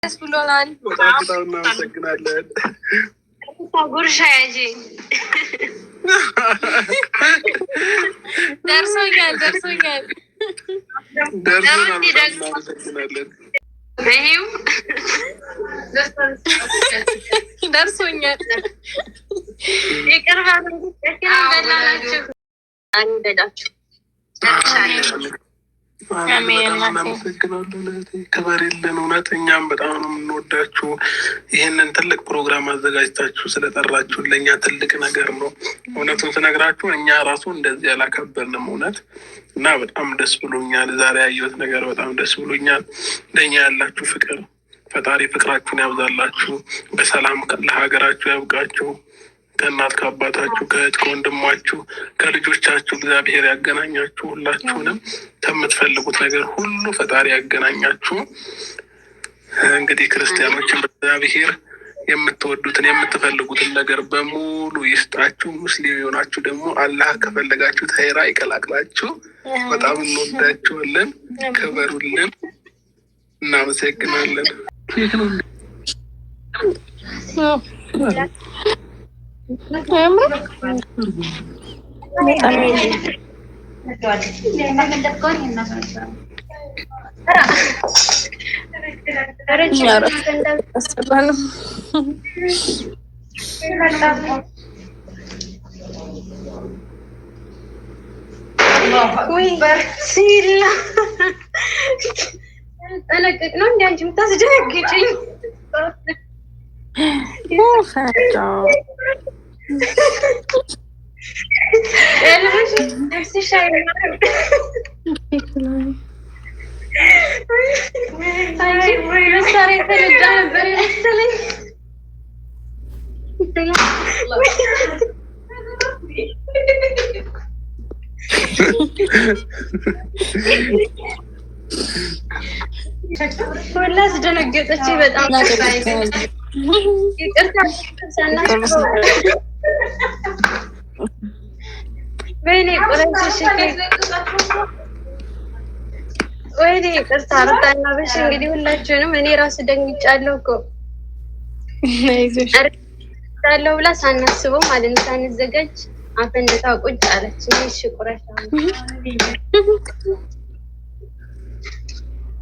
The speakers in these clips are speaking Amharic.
ደስ ብሎናል። በጣም እናመሰግናለን። ጉርሻ ያጂ ደርሶኛል። እናመሰግናለን። ደርሶኛል። ይቅርባ በላናችሁ አንደዳችሁ እናመሰግናለን። ክብር የለን እውነት። እኛም በጣም ነው የምንወዳችሁ። ይህንን ትልቅ ፕሮግራም አዘጋጅታችሁ ስለጠራችሁ ለእኛ ትልቅ ነገር ነው። እውነቱን ስነግራችሁ እኛ ራሱ እንደዚህ አላከበርንም እውነት እና በጣም ደስ ብሎኛል። ዛሬ ያየሁት ነገር በጣም ደስ ብሎኛል። ለእኛ ያላችሁ ፍቅር ፈጣሪ ፍቅራችሁን ያብዛላችሁ። በሰላም ለሀገራችሁ ያብቃችሁ። ከእናት ከአባታችሁ ከእህት ከወንድሟችሁ ከልጆቻችሁ እግዚአብሔር ያገናኛችሁ። ሁላችሁንም ከምትፈልጉት ነገር ሁሉ ፈጣሪ ያገናኛችሁ። እንግዲህ ክርስቲያኖችን በእግዚአብሔር የምትወዱትን የምትፈልጉትን ነገር በሙሉ ይስጣችሁ። ሙስሊም የሆናችሁ ደግሞ አላህ ከፈለጋችሁ ተይራ ይቀላቅላችሁ። በጣም እንወዳችኋለን። ክበሩልን። እናመሰግናለን። ሲላ ጠለቅቅ ነው እንዲ አንቺ የምታስደነግጭኝ መሳሪያ የተነዳ ነበር የመሰለኝ። ወላሂ አስደነገጠች በጣም። ይቅርታ ወይኔ ቆረጥሽ ወይኔ ይቅርታ አርታና በሽ እንግዲህ ሁላችሁንም እኔ ራሱ ደንግጫለሁ እኮ አይዞሽ ብላ ሳናስበው ማለት ነው ሳንዘጋጅ አፈንድታ ቁጭ አለች። እሺ ቁረሻ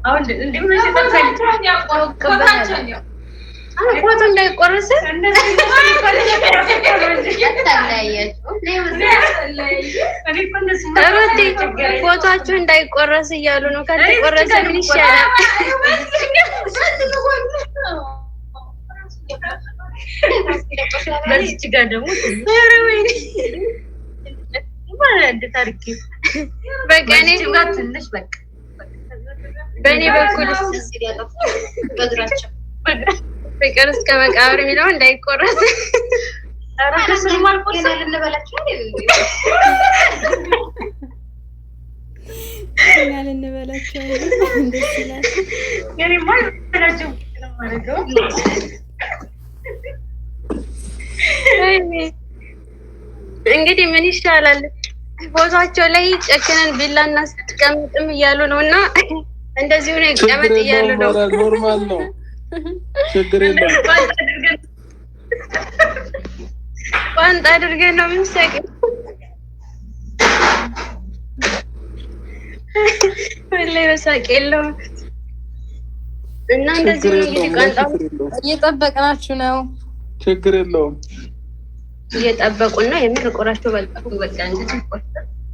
አሁን እንደምን ፎቶ እንዳይቆረስ ፎቶአችሁ እንዳይቆረስ እያሉ ነው። ካልተቆረሰ ምን ይሻላል? በዚህ ጋር ደግሞ በእኔ በኩል ፍቅር እስከ መቃብር የሚለው እንዳይቆረስ እንግዲህ ምን ይሻላል? ፎቶአቸው ላይ ጨክነን ቢላ እናስቀምጥም እያሉ ነው እና እንደዚሁ ነው ይቀመጥ እያሉ ነው። ኖርማል ነው፣ ችግር የለም። ቋንጣ አድርገን ነው የምንሰቅም። ወላሂ በሳቅ የለውም እና እንደዚህ ነው እንግዲህ ቋንጣ እየጠበቅናችሁ ነው። ችግር የለውም። እየጠበቁን ነው። የምር ቁራቸው በልጣሁ በቃ እንጂ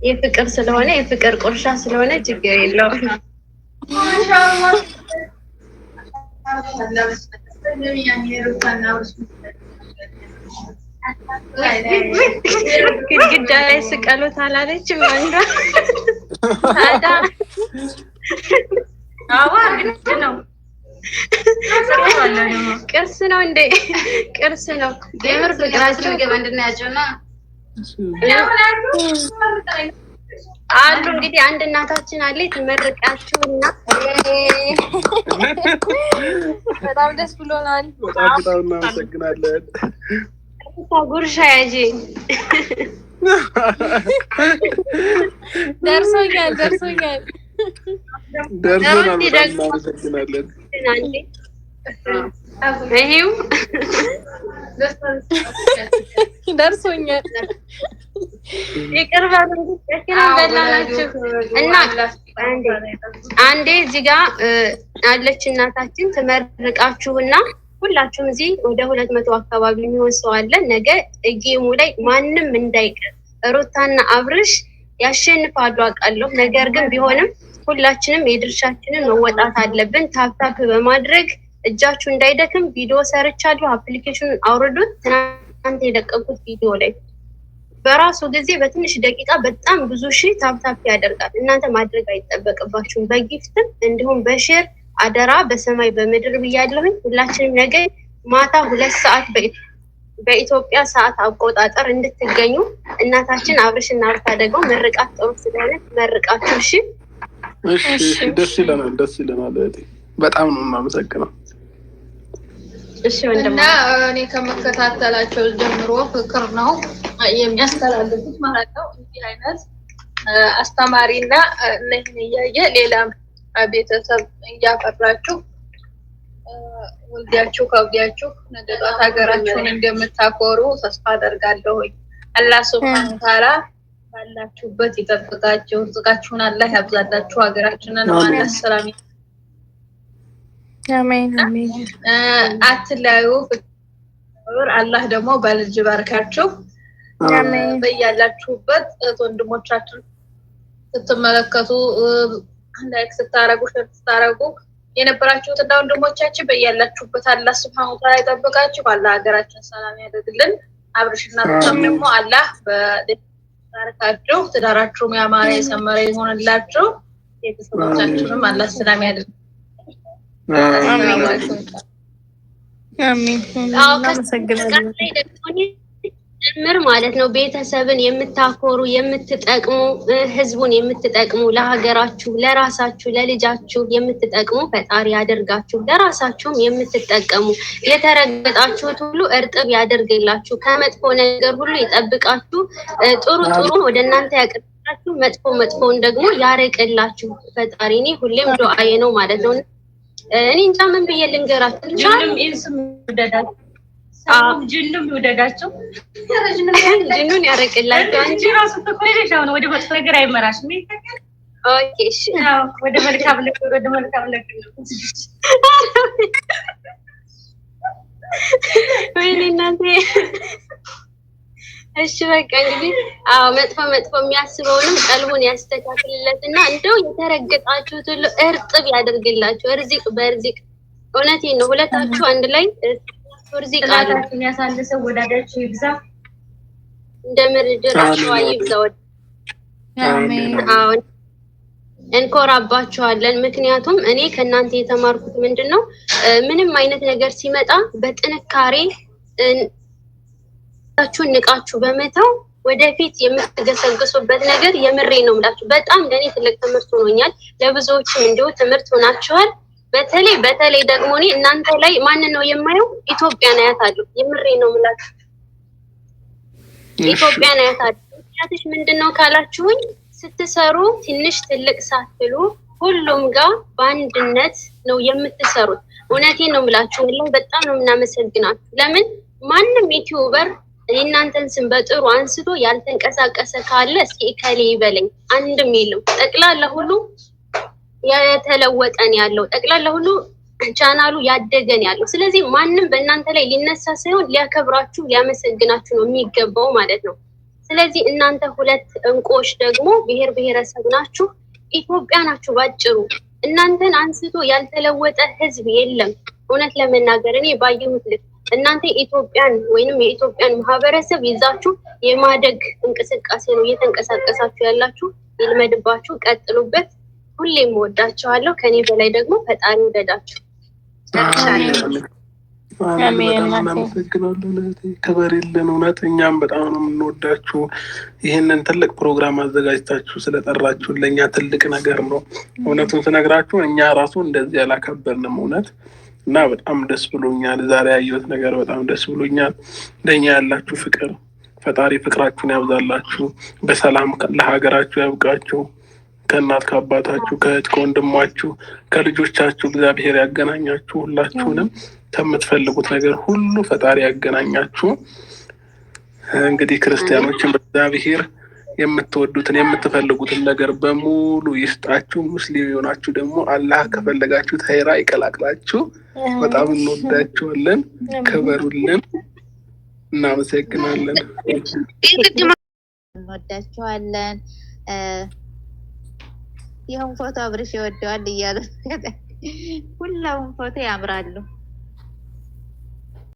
የፍቅር ስለሆነ የፍቅር ቁርሻ ስለሆነ ችግር የለውም። ማሻአላህ ግድግዳ ላይ ስቀሉት አላለችም አንዷ። ታዲያ አዋ ግድ ነው ቅርስ ነው እንዴ? ቅርስ ነው የምር ፍቅራቸው ገባ እንድናያቸውና አሉ እንግዲህ አንድ እናታችን አለ ትመርቃችሁና በጣም ደስ ብሎናል። በጣም እናመሰግናለን። ጉርሻ ያጂ ደርሶኛል። ደርሶናል። እናመሰግናለን። ይሄው ደርሶኛል። ይቅር በሉኝ በላናችሁ እና አንዴ እዚህ ጋር አለች እናታችን ትመርቃችሁና ሁላችሁም እዚህ ወደ 200 አካባቢ የሚሆን ሰው አለ። ነገ ጌሙ ላይ ማንም እንዳይቀር ሩታና አብርሽ ያሸንፋሉ አውቃለሁ። ነገር ግን ቢሆንም ሁላችንም የድርሻችንን መወጣት አለብን። ታፕታፕ በማድረግ እጃችሁ እንዳይደክም ቪዲዮ ሰርቻለሁ። አፕሊኬሽኑን አውርዱት። ትናንት የለቀቁት ቪዲዮ ላይ በራሱ ጊዜ በትንሽ ደቂቃ በጣም ብዙ ሺህ ታፕታፕ ያደርጋል። እናንተ ማድረግ አይጠበቅባችሁም። በጊፍትም እንዲሁም በሼር አደራ በሰማይ በምድር ብያለሁኝ። ሁላችንም ነገ ማታ 2 ሰዓት በኢትዮጵያ ሰዓት አቆጣጠር እንድትገኙ እናታችን አብርሽና ሩታ ደግሞ ምርቃት ጥሩ ስለሆነ መርቃችሁ። እሺ ደስ ይለናል፣ ደስ ይለናል። በጣም ነው የማመሰግነው። እሺ ወንድም እና እኔ ከመከታተላቸው ጀምሮ ፍቅር ነው የሚያስተላልፉት ማለት ነው። እንዲህ አይነት አስተማሪና እነህን እያየ ሌላም ቤተሰብ እያፈራችሁ ወልዳችሁ ከብዳችሁ ነገ ጧት ሀገራችሁን እንደምታኮሩ ተስፋ አደርጋለሁ። አላህ ሱብሃነሁ ወተዓላ ባላችሁበት ይጠብቃችሁ፣ ርዝቃችሁን አላህ ያብዛላችሁ፣ ሀገራችንን አላህ ሰላም አሜን አሜን። አትለያዩ። አላህ ደግሞ በልጅ ባርካችሁ። በያላችሁበት ወንድሞቻችሁ ስትመለከቱ ላይክ ስታረጉ ሼር ስታረጉ የነበራችሁት እና ወንድሞቻችን በያላችሁበት አላህ ሱብሃነሁ ወተዓላ ይጠብቃችሁ። አላህ ሀገራችን ሰላም ያደርግልን። አብርሽና ሩታም ደግሞ አላህ በባርካችሁ፣ ትዳራችሁም ያማረ የሰመረ ይሆንላችሁ። ቤተሰቦቻችሁንም አላህ ሰላም ያደርግ። አሜን። ጭምር ማለት ነው። ቤተሰብን የምታኮሩ የምትጠቅሙ፣ ህዝቡን የምትጠቅሙ፣ ለሀገራችሁ፣ ለራሳችሁ፣ ለልጃችሁ የምትጠቅሙ ፈጣሪ ያደርጋችሁ። ለራሳችሁም የምትጠቀሙ የተረገጣችሁት ሁሉ እርጥብ ያደርግላችሁ። ከመጥፎ ነገር ሁሉ ይጠብቃችሁ። ጥሩ ጥሩን ወደ እናንተ ያቀርባችሁ፣ መጥፎ መጥፎውን ደግሞ ያርቅላችሁ ፈጣሪ። እኔ ሁሌም ዱዓዬ ነው ማለት ነው። እኔ እንጃ ምን ብዬ ልንገራችሁ። ጅኑም ይወደዳቸው ጅኑን ያረቅላቸው እንጂ ራሱ ተቆይተሽ አሁን ወደ መጥፎ ነገር አይመራሽም። ኦኬ እሺ፣ ወደ መልካም ነገር ወደ መልካም ነገር ወይኔ እናንተ። እሺ በቃ እንግዲህ መጥፎ መጥፎ የሚያስበውንም ቀልቡን ያስተካክልለትና እንደው የተረገጣችሁት ሁሉ እርጥብ ያደርግላችሁ። እርዚቅ በእርዚቅ እውነቴን ነው። ሁለታችሁ አንድ ላይ ርዚቃችሁን ያሳልሰው፣ ወዳዳችሁ ይብዛ፣ እንደ ምድራችሁ ይብዛ። አሜን። አሁን እንኮራባችኋለን። ምክንያቱም እኔ ከእናንተ የተማርኩት ምንድነው ምንም አይነት ነገር ሲመጣ በጥንካሬ ታችሁን ንቃችሁ በመተው ወደፊት የምትገሰግሱበት ነገር የምሬ ነው የምላችሁ። በጣም ለኔ ትልቅ ትምህርት ሆኖኛል። ለብዙዎችም እንዲሁ ትምህርት ሆናችኋል። በተለይ ደግሞ እኔ እናንተ ላይ ማን ነው የማየው? ኢትዮጵያን አያታለሁ። የምሬ ነው የምላችሁ፣ ኢትዮጵያን አያታለሁ። ምክንያቱም ምንድነው ካላችሁኝ ስትሰሩ ትንሽ ትልቅ ሳትሉ ሁሉም ጋር በአንድነት ነው የምትሰሩት። እውነቴን ነው የምላችሁ። ወላሂ በጣም ነው የምናመሰግናችሁ። ለምን ማንም ዩቲዩበር የእናንተን ስም በጥሩ አንስቶ ያልተንቀሳቀሰ ካለ እስኪ እከሌ ይበለኝ። አንድም የለም። ጠቅላላ ሁሉ የተለወጠን ያለው ጠቅላላ ሁሉ ቻናሉ ያደገን ያለው። ስለዚህ ማንም በእናንተ ላይ ሊነሳ ሳይሆን ሊያከብራችሁ ሊያመሰግናችሁ ነው የሚገባው ማለት ነው። ስለዚህ እናንተ ሁለት እንቁዎች ደግሞ ብሔር ብሔረሰብ ናችሁ፣ ኢትዮጵያ ናችሁ። ባጭሩ እናንተን አንስቶ ያልተለወጠ ህዝብ የለም። እውነት ለመናገር እኔ ባየሁት ልክ እናንተ ኢትዮጵያን ወይንም የኢትዮጵያን ማህበረሰብ ይዛችሁ የማደግ እንቅስቃሴ ነው እየተንቀሳቀሳችሁ ያላችሁ። ይልመድባችሁ፣ ቀጥሉበት። ሁሌም ወዳችኋለሁ። ከኔ በላይ ደግሞ ፈጣሪ ወደዳችሁ። አመሰግናለሁ። ክብር የለን እውነት። እኛም በጣም ነው የምንወዳችሁ። ይህንን ትልቅ ፕሮግራም አዘጋጅታችሁ ስለጠራችሁ ለእኛ ትልቅ ነገር ነው። እውነቱን ስነግራችሁ እኛ ራሱ እንደዚህ አላከበርንም እውነት። እና በጣም ደስ ብሎኛል። ዛሬ ያየሁት ነገር በጣም ደስ ብሎኛል። ለእኛ ያላችሁ ፍቅር ፈጣሪ ፍቅራችሁን ያብዛላችሁ። በሰላም ለሀገራችሁ ያብቃችሁ። ከእናት ከአባታችሁ፣ ከእህት ከወንድሟችሁ፣ ከልጆቻችሁ እግዚአብሔር ያገናኛችሁ። ሁላችሁንም ከምትፈልጉት ነገር ሁሉ ፈጣሪ ያገናኛችሁ። እንግዲህ ክርስቲያኖችን በእግዚአብሔር የምትወዱትን የምትፈልጉትን ነገር በሙሉ ይስጣችሁ። ሙስሊም የሆናችሁ ደግሞ አላህ ከፈለጋችሁ ኸይራ ይቀላቅላችሁ። በጣም እንወዳችኋለን። ክበሩልን። እናመሰግናለን። እንወዳችኋለን። ይሁን ፎቶ አብርሽ ይወደዋል እያሉ ሁላውም ፎቶ ያምራሉ።